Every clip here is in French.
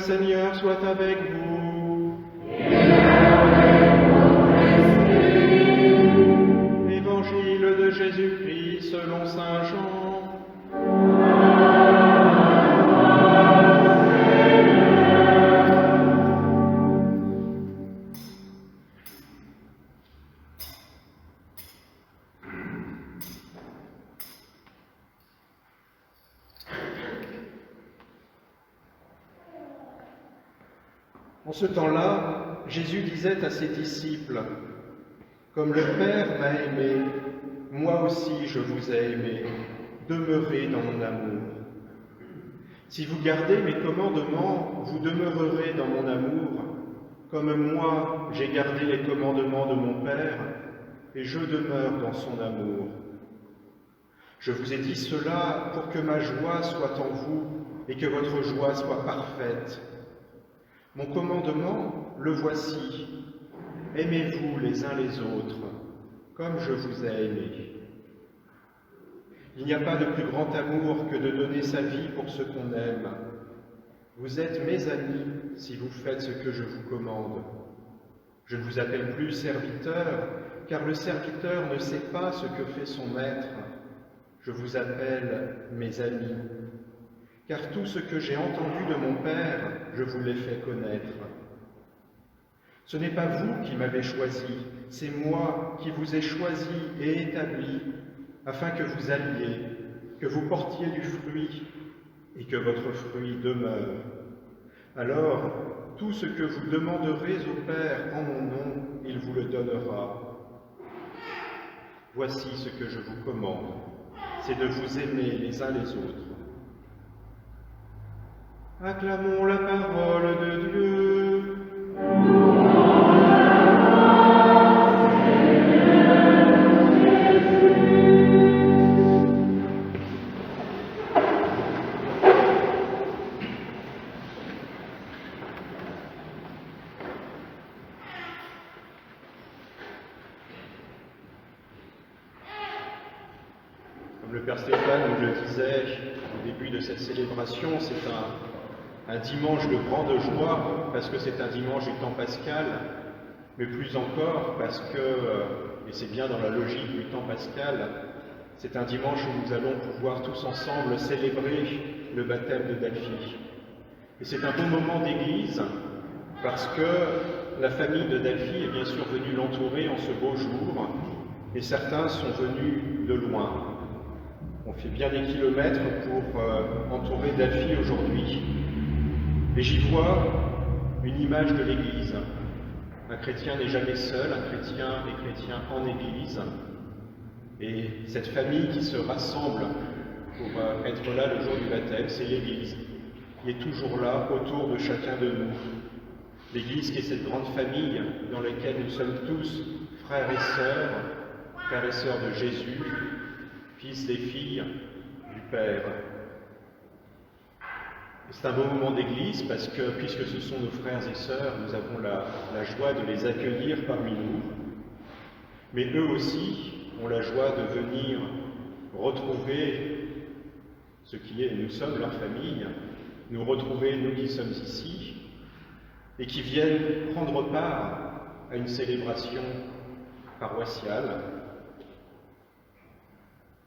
Seigneur soit avec vous. Évangile de Jésus-Christ selon saint Jean. En ce temps-là, Jésus disait à ses disciples, « Comme le Père m'a aimé, moi aussi je vous ai aimé, demeurez dans mon amour. Si vous gardez mes commandements, vous demeurerez dans mon amour, comme moi j'ai gardé les commandements de mon Père, et je demeure dans son amour. Je vous ai dit cela pour que ma joie soit en vous et que votre joie soit parfaite. Mon commandement, le voici. Aimez-vous les uns les autres, comme je vous ai aimés. Il n'y a pas de plus grand amour que de donner sa vie pour ce qu'on aime. Vous êtes mes amis si vous faites ce que je vous commande. Je ne vous appelle plus serviteur, car le serviteur ne sait pas ce que fait son maître. Je vous appelle mes amis, car tout ce que j'ai entendu de mon Père, je vous l'ai fait connaître. Ce n'est pas vous qui m'avez choisi, c'est moi qui vous ai choisi et établi, afin que vous alliez, que vous portiez du fruit, et que votre fruit demeure. Alors, tout ce que vous demanderez au Père en mon nom, il vous le donnera. Voici ce que je vous commande, c'est de vous aimer les uns les autres. Acclamons la parole de Dieu. Comme le Père Stéphane nous le disait au début de cette célébration, c'est un dimanche de grande joie, parce que c'est un dimanche du temps pascal, mais plus encore parce que, et c'est bien dans la logique du temps pascal, c'est un dimanche où nous allons pouvoir tous ensemble célébrer le baptême de Dalphie. Et c'est un bon moment d'église, parce que la famille de Dalphie est bien sûr venue l'entourer en ce beau jour, et certains sont venus de loin. On fait bien des kilomètres pour entourer Dalphie aujourd'hui. Et j'y vois une image de l'Église. Un chrétien n'est jamais seul, un chrétien est chrétien en Église. Et cette famille qui se rassemble pour être là le jour du baptême, c'est l'Église, qui est toujours là autour de chacun de nous. L'Église qui est cette grande famille dans laquelle nous sommes tous frères et sœurs de Jésus, fils et filles du Père. C'est un beau moment d'église parce que, puisque ce sont nos frères et sœurs, nous avons la joie de les accueillir parmi nous. Mais eux aussi ont la joie de venir retrouver ce qui est, nous sommes leur famille, nous retrouver, nous qui sommes ici, et qui viennent prendre part à une célébration paroissiale.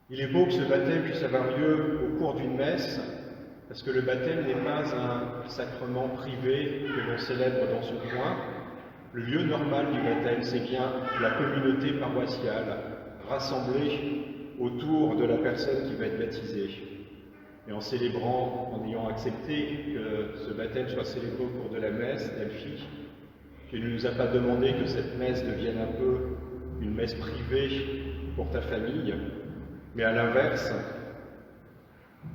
Il est beau que ce baptême puisse avoir lieu au cours d'une messe, parce que le baptême n'est pas un sacrement privé que l'on célèbre dans son coin. Le lieu normal du baptême, c'est bien la communauté paroissiale, rassemblée autour de la personne qui va être baptisée. Et en célébrant, en ayant accepté que ce baptême soit célébré au cours de la messe, Dalphie, qu'il ne nous a pas demandé que cette messe devienne un peu une messe privée pour ta famille, mais à l'inverse,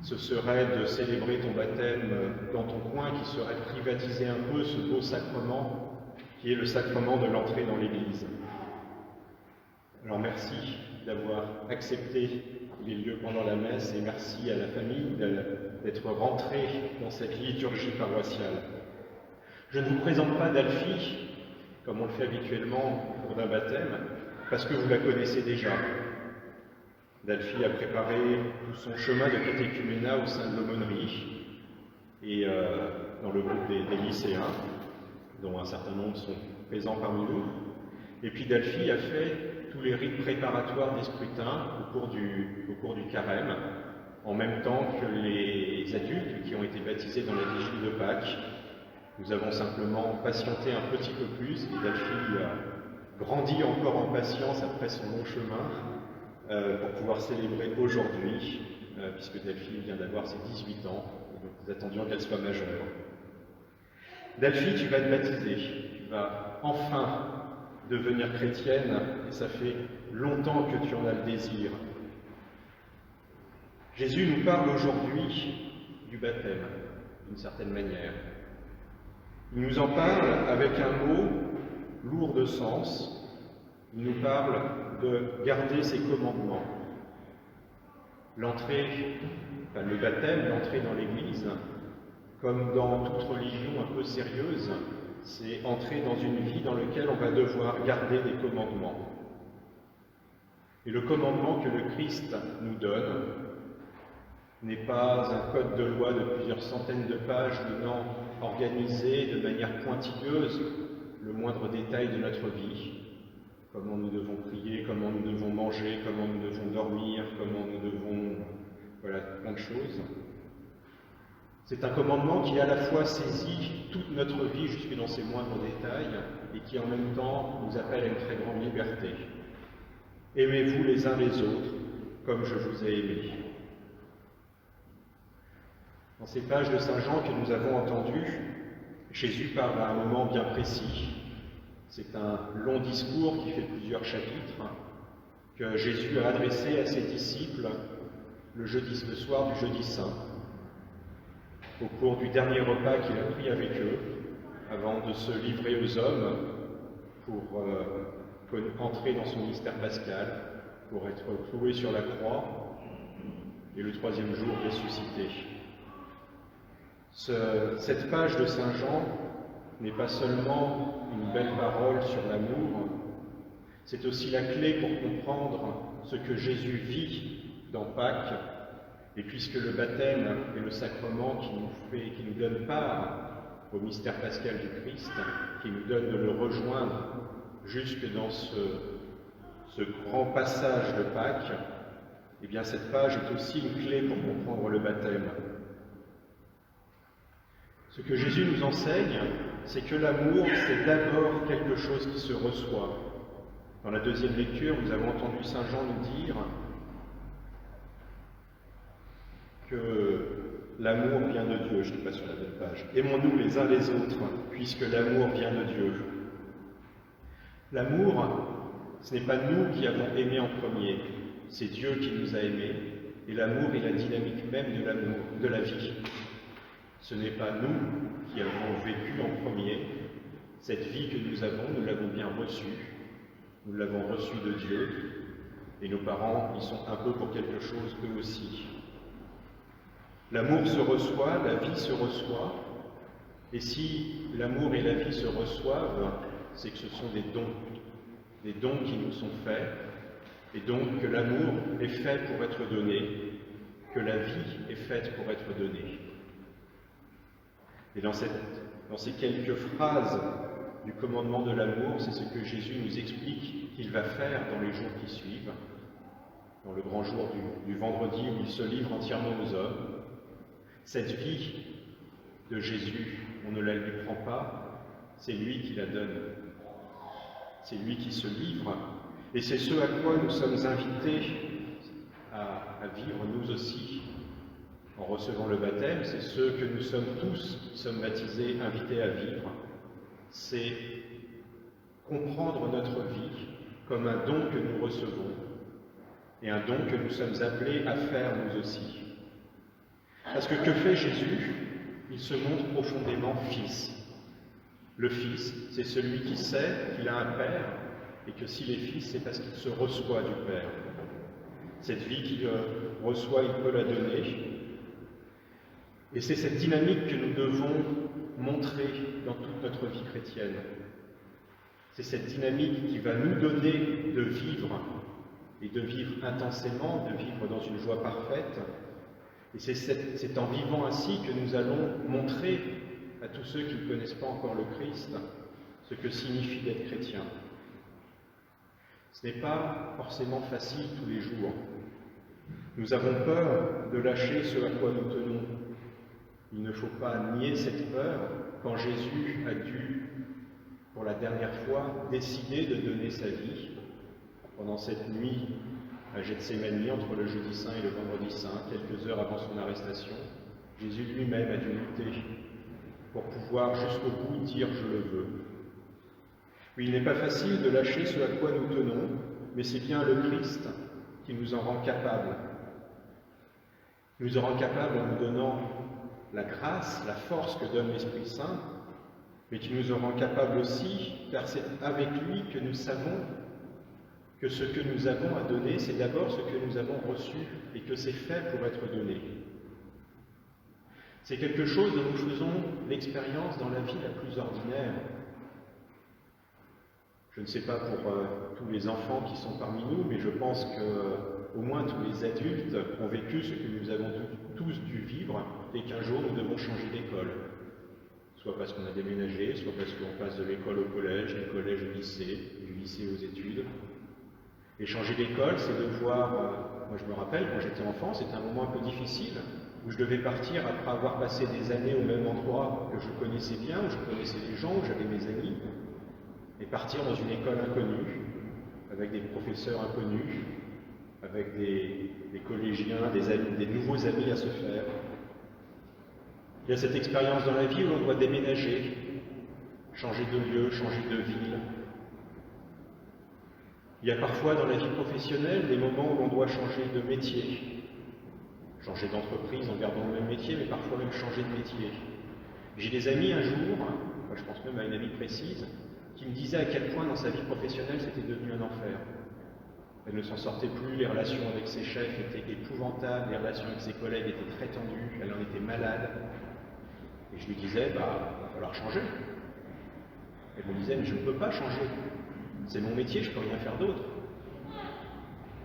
ce serait de célébrer ton baptême dans ton coin, qui serait de privatiser un peu ce beau sacrement, qui est le sacrement de l'entrée dans l'Église. Alors merci d'avoir accepté les lieux pendant la messe, et merci à la famille d'être rentrée dans cette liturgie paroissiale. Je ne vous présente pas Dalphie, comme on le fait habituellement au cours d'un baptême, parce que vous la connaissez déjà. Dalphie a préparé tout son chemin de catéchuménat au sein de l'aumônerie. et dans le groupe des lycéens, dont un certain nombre sont présents parmi nous. Et puis Delphi a fait tous les rites préparatoires des scrutins au cours du carême, en même temps que les adultes qui ont été baptisés dans la vigile de Pâques. Nous avons simplement patienté un petit peu plus, et Delphi a grandi encore en patience après son long chemin pour pouvoir célébrer aujourd'hui, puisque Delphi vient d'avoir ses 18 ans, donc nous attendions qu'elle soit majeure. Delphi, tu vas être baptisée, tu vas enfin devenir chrétienne, et ça fait longtemps que tu en as le désir. Jésus nous parle aujourd'hui du baptême, d'une certaine manière. Il nous en parle avec un mot lourd de sens. Il nous parle de garder ses commandements. Le baptême, l'entrée dans l'Église, comme dans toute religion un peu sérieuse, c'est entrer dans une vie dans laquelle on va devoir garder des commandements. Et le commandement que le Christ nous donne n'est pas un code de loi de plusieurs centaines de pages venant organiser de manière pointilleuse le moindre détail de notre vie. Comment nous devons prier, comment nous devons manger, comment nous devons dormir, comment nous devons... Voilà, plein de choses. C'est un commandement qui à la fois saisit toute notre vie jusque dans ses moindres détails et qui en même temps nous appelle à une très grande liberté. Aimez-vous les uns les autres comme je vous ai aimés. Dans ces pages de Saint Jean que nous avons entendues, Jésus parle à un moment bien précis. C'est un long discours qui fait plusieurs chapitres que Jésus a adressé à ses disciples le soir du jeudi saint, au cours du dernier repas qu'il a pris avec eux, avant de se livrer aux hommes pour entrer dans son mystère pascal, pour être cloué sur la croix et le troisième jour ressuscité. Cette page de Saint Jean n'est pas seulement une belle parole sur l'amour, c'est aussi la clé pour comprendre ce que Jésus vit dans Pâques, et puisque le baptême est le sacrement qui nous donne part au mystère pascal du Christ, qui nous donne de le rejoindre jusque dans ce grand passage de Pâques, eh bien cette page est aussi une clé pour comprendre le baptême. Ce que Jésus nous enseigne, c'est que l'amour, c'est d'abord quelque chose qui se reçoit. Dans la deuxième lecture, nous avons entendu Saint Jean nous dire que l'amour vient de Dieu. Je ne suis pas sur la bonne page. Aimons-nous les uns les autres, puisque l'amour vient de Dieu. L'amour, ce n'est pas nous qui avons aimé en premier, c'est Dieu qui nous a aimés, et l'amour est la dynamique même de l'amour, de la vie. Ce n'est pas nous qui avons vécu en premier. Cette vie que nous l'avons bien reçue. Nous l'avons reçue de Dieu, et nos parents y sont un peu pour quelque chose eux aussi. L'amour se reçoit, la vie se reçoit, et si l'amour et la vie se reçoivent, c'est que ce sont des dons qui nous sont faits, et donc que l'amour est fait pour être donné, que la vie est faite pour être donnée. Et dans ces quelques phrases du commandement de l'amour, c'est ce que Jésus nous explique qu'il va faire dans les jours qui suivent, dans le grand jour du vendredi où il se livre entièrement aux hommes. Cette vie de Jésus, on ne la lui prend pas, c'est lui qui la donne. C'est lui qui se livre, et c'est ce à quoi nous sommes invités à vivre nous aussi. En recevant le baptême, c'est ce que nous sommes tous, qui sommes baptisés, invités à vivre. C'est comprendre notre vie comme un don que nous recevons et un don que nous sommes appelés à faire nous aussi. Parce que fait Jésus? Il se montre profondément Fils. Le Fils, c'est celui qui sait qu'il a un Père et que s'il est Fils, c'est parce qu'il se reçoit du Père. Cette vie qu'il reçoit, il peut la donner. Et c'est cette dynamique que nous devons montrer dans toute notre vie chrétienne. C'est cette dynamique qui va nous donner de vivre, et de vivre intensément, de vivre dans une joie parfaite, Et c'est en vivant ainsi que nous allons montrer à tous ceux qui ne connaissent pas encore le Christ ce que signifie d'être chrétien. Ce n'est pas forcément facile tous les jours. Nous avons peur de lâcher ce à quoi nous tenons. Il ne faut pas nier cette peur quand Jésus a dû, pour la dernière fois, décider de donner sa vie pendant cette nuit à Gethsémani, entre le jeudi saint et le vendredi saint, quelques heures avant son arrestation. Jésus lui-même a dû lutter pour pouvoir jusqu'au bout dire « je le veux ». Oui, il n'est pas facile de lâcher ce à quoi nous tenons, mais c'est bien le Christ qui nous en rend capables. Il nous en rend capables en nous donnant la grâce, la force que donne l'Esprit Saint, mais qui nous en rend capables aussi, car c'est avec lui que nous savons que ce que nous avons à donner, c'est d'abord ce que nous avons reçu et que c'est fait pour être donné. C'est quelque chose dont nous faisons l'expérience dans la vie la plus ordinaire. Je ne sais pas pour tous les enfants qui sont parmi nous, mais je pense qu'au moins tous les adultes ont vécu ce que nous avons tous dû vivre dès qu'un jour nous devons changer d'école. Soit parce qu'on a déménagé, soit parce qu'on passe de l'école au collège, du collège au lycée, du lycée aux études. Et changer d'école, c'est devoir, moi je me rappelle, quand j'étais enfant, c'était un moment un peu difficile, où je devais partir après avoir passé des années au même endroit que je connaissais bien, où je connaissais les gens, où j'avais mes amis, et partir dans une école inconnue, avec des professeurs inconnus, avec des collégiens, des nouveaux amis à se faire. Il y a cette expérience dans la vie où l'on doit déménager, changer de lieu, changer de ville. Il y a parfois dans la vie professionnelle des moments où l'on doit changer de métier, changer d'entreprise en gardant le même métier, mais parfois même changer de métier. J'ai des amis un jour, je pense même à une amie précise, qui me disait à quel point dans sa vie professionnelle c'était devenu un enfer. Elle ne s'en sortait plus, les relations avec ses chefs étaient épouvantables, les relations avec ses collègues étaient très tendues, elle en était malade. Et je lui disais, il va falloir changer. Elle me disait, mais je ne peux pas changer. C'est mon métier, je ne peux rien faire d'autre.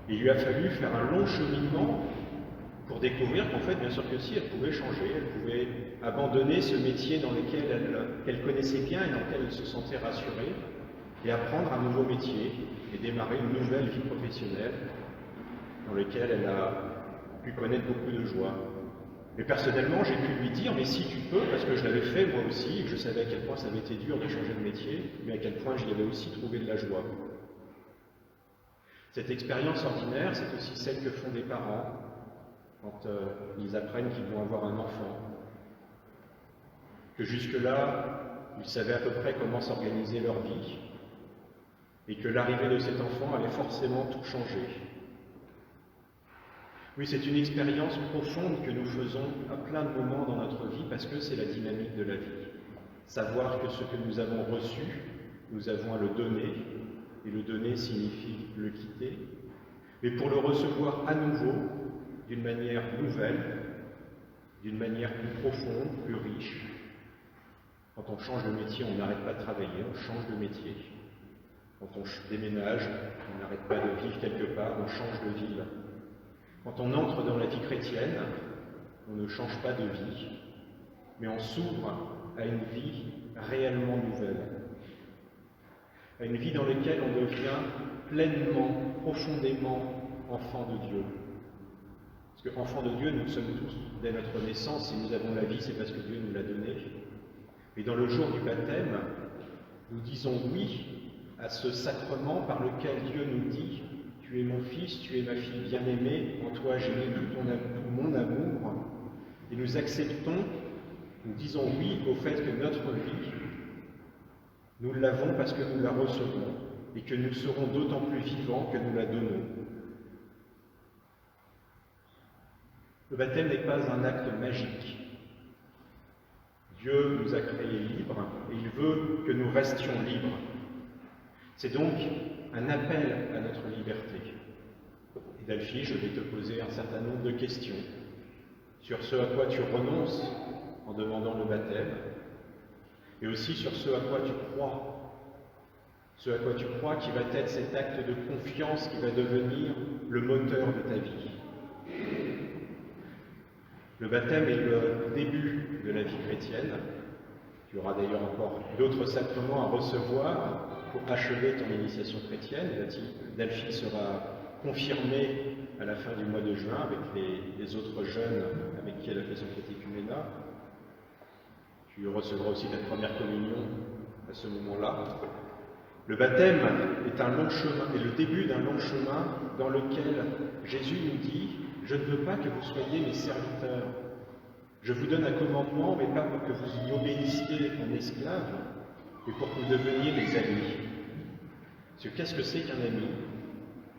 Il lui a fallu faire un long cheminement pour découvrir qu'en fait, bien sûr que si, elle pouvait changer, elle pouvait abandonner ce métier dans lequel qu'elle connaissait bien et dans lequel elle se sentait rassurée, et apprendre un nouveau métier et démarrer une nouvelle vie professionnelle dans laquelle elle a pu connaître beaucoup de joie. Mais personnellement, j'ai pu lui dire, mais si tu peux, parce que je l'avais fait moi aussi, et que je savais à quel point ça avait été dur de changer de métier, mais à quel point j'y avais aussi trouvé de la joie. Cette expérience ordinaire, c'est aussi celle que font des parents quand ils apprennent qu'ils vont avoir un enfant. Que jusque-là, ils savaient à peu près comment s'organiser leur vie, et que l'arrivée de cet enfant allait forcément tout changer. Oui, c'est une expérience profonde que nous faisons à plein de moments dans notre vie parce que c'est la dynamique de la vie. Savoir que ce que nous avons reçu, nous avons à le donner, et le donner signifie le quitter, mais pour le recevoir à nouveau, d'une manière nouvelle, d'une manière plus profonde, plus riche. Quand on change de métier, on n'arrête pas de travailler, on change de métier. Quand on déménage, on n'arrête pas de vivre quelque part, on change de ville. Quand on entre dans la vie chrétienne, on ne change pas de vie, mais on s'ouvre à une vie réellement nouvelle. À une vie dans laquelle on devient pleinement, profondément enfant de Dieu. Parce que enfant de Dieu, nous sommes tous dès notre naissance, si nous avons la vie, c'est parce que Dieu nous l'a donnée. Et dans le jour du baptême, nous disons oui à ce sacrement par lequel Dieu nous dit « Tu es mon fils, tu es ma fille bien-aimée, en toi j'ai mis tout mon amour ». Et nous acceptons, nous disons oui au fait que notre vie, nous l'avons parce que nous la recevons et que nous serons d'autant plus vivants que nous la donnons. Le baptême n'est pas un acte magique. Dieu nous a créés libres et il veut que nous restions libres. C'est donc un appel à notre liberté. Et Delphi, je vais te poser un certain nombre de questions sur ce à quoi tu renonces en demandant le baptême, et aussi sur ce à quoi tu crois. Ce à quoi tu crois qui va être cet acte de confiance qui va devenir le moteur de ta vie. Le baptême est le début de la vie chrétienne. Tu auras d'ailleurs encore d'autres sacrements à recevoir pour achever ton initiation chrétienne. Delphi sera confirmée à la fin du mois de juin avec les autres jeunes avec qui elle a fait son catéchuménat. Tu recevras aussi ta première communion à ce moment-là. Le baptême est un long chemin, est le début d'un long chemin dans lequel Jésus nous dit « Je ne veux pas que vous soyez mes serviteurs. Je vous donne un commandement, mais pas pour que vous y obéissiez en esclaves, mais pour que vous deveniez mes amis. » Parce que qu'est-ce que c'est qu'un ami?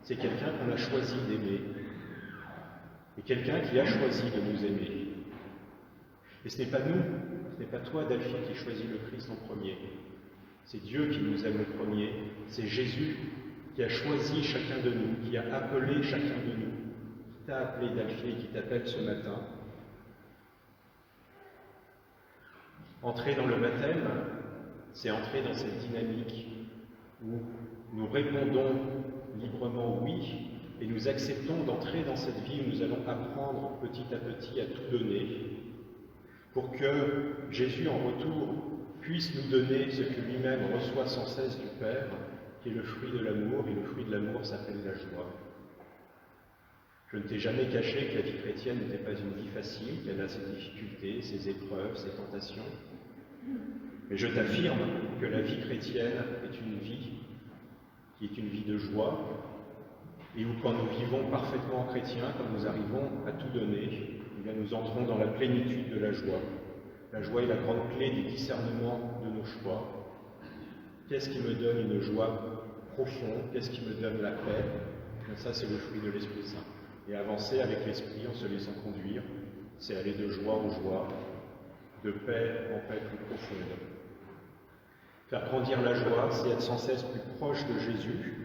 C'est quelqu'un qu'on a choisi d'aimer, et quelqu'un qui a choisi de nous aimer. Et ce n'est pas nous, ce n'est pas toi, Delphi, qui choisis le Christ en premier. C'est Dieu qui nous aime le premier. C'est Jésus qui a choisi chacun de nous, qui a appelé chacun de nous, qui t'a appelé, Delphi, et qui t'appelle ce matin. Entrer dans le baptême, c'est entrer dans cette dynamique où nous répondons librement oui, et nous acceptons d'entrer dans cette vie où nous allons apprendre petit à petit à tout donner, pour que Jésus, en retour, puisse nous donner ce que lui-même reçoit sans cesse du Père, qui est le fruit de l'amour, et le fruit de l'amour s'appelle la joie. Je ne t'ai jamais caché que la vie chrétienne n'était pas une vie facile, qu'elle a ses difficultés, ses épreuves, ses tentations. Mais je t'affirme que la vie chrétienne est une vie qui est une vie de joie, et où quand nous vivons parfaitement chrétiens, quand nous arrivons à tout donner, eh bien nous entrons dans la plénitude de la joie. La joie est la grande clé du discernement de nos choix. Qu'est-ce qui me donne une joie profonde? Qu'est-ce qui me donne la paix? Ça, c'est le fruit de l'Esprit Saint. Et avancer avec l'Esprit en se laissant conduire, c'est aller de joie en joie, de paix en paix plus profonde. Faire grandir la joie, c'est être sans cesse plus proche de Jésus.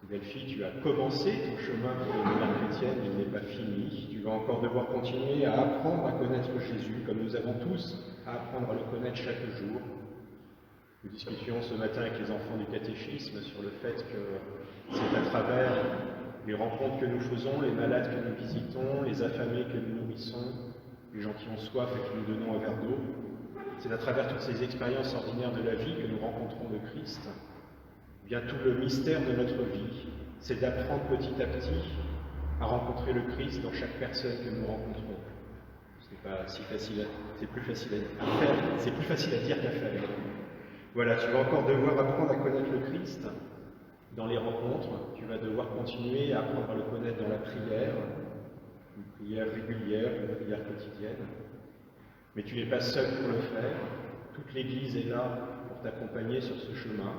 Delphi, tu as commencé ton chemin pour devenir chrétienne, il n'est pas fini. Tu vas encore devoir continuer à apprendre à connaître Jésus, comme nous avons tous à apprendre à le connaître chaque jour. Nous discutions ce matin avec les enfants du catéchisme sur le fait que c'est à travers les rencontres que nous faisons, les malades que nous visitons, les affamés que nous nourrissons, les gens qui ont soif et que nous donnons un verre d'eau. C'est à travers toutes ces expériences ordinaires de la vie que nous rencontrons le Christ. Eh bien, tout le mystère de notre vie, c'est d'apprendre petit à petit à rencontrer le Christ dans chaque personne que nous rencontrons. C'est pas si facile, c'est plus facile à faire, c'est plus facile à dire qu'à faire. Voilà, tu vas encore devoir apprendre à connaître le Christ dans les rencontres, tu vas devoir continuer à apprendre à le connaître dans la prière, une prière régulière, une prière quotidienne. Mais tu n'es pas seul pour le faire, toute l'Église est là pour t'accompagner sur ce chemin.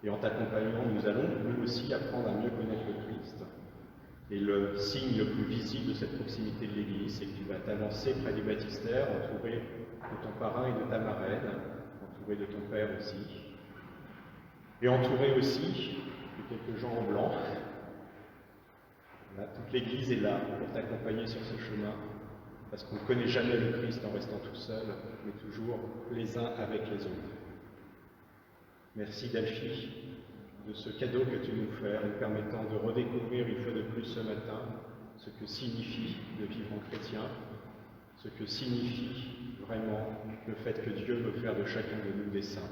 Et en t'accompagnant, nous allons, nous aussi, apprendre à mieux connaître le Christ. Et le signe le plus visible de cette proximité de l'Église, c'est que tu vas t'avancer près du baptistère, entouré de ton parrain et de ta marraine, entouré de ton père aussi, et entouré aussi de quelques gens en blanc. Là, toute l'Église est là pour t'accompagner sur ce chemin, parce qu'on ne connaît jamais le Christ en restant tout seul, mais toujours les uns avec les autres. Merci Delphi de ce cadeau que tu nous fais, nous permettant de redécouvrir une fois de plus ce matin ce que signifie de vivre en chrétien, ce que signifie vraiment le fait que Dieu veut faire de chacun de nous des saints.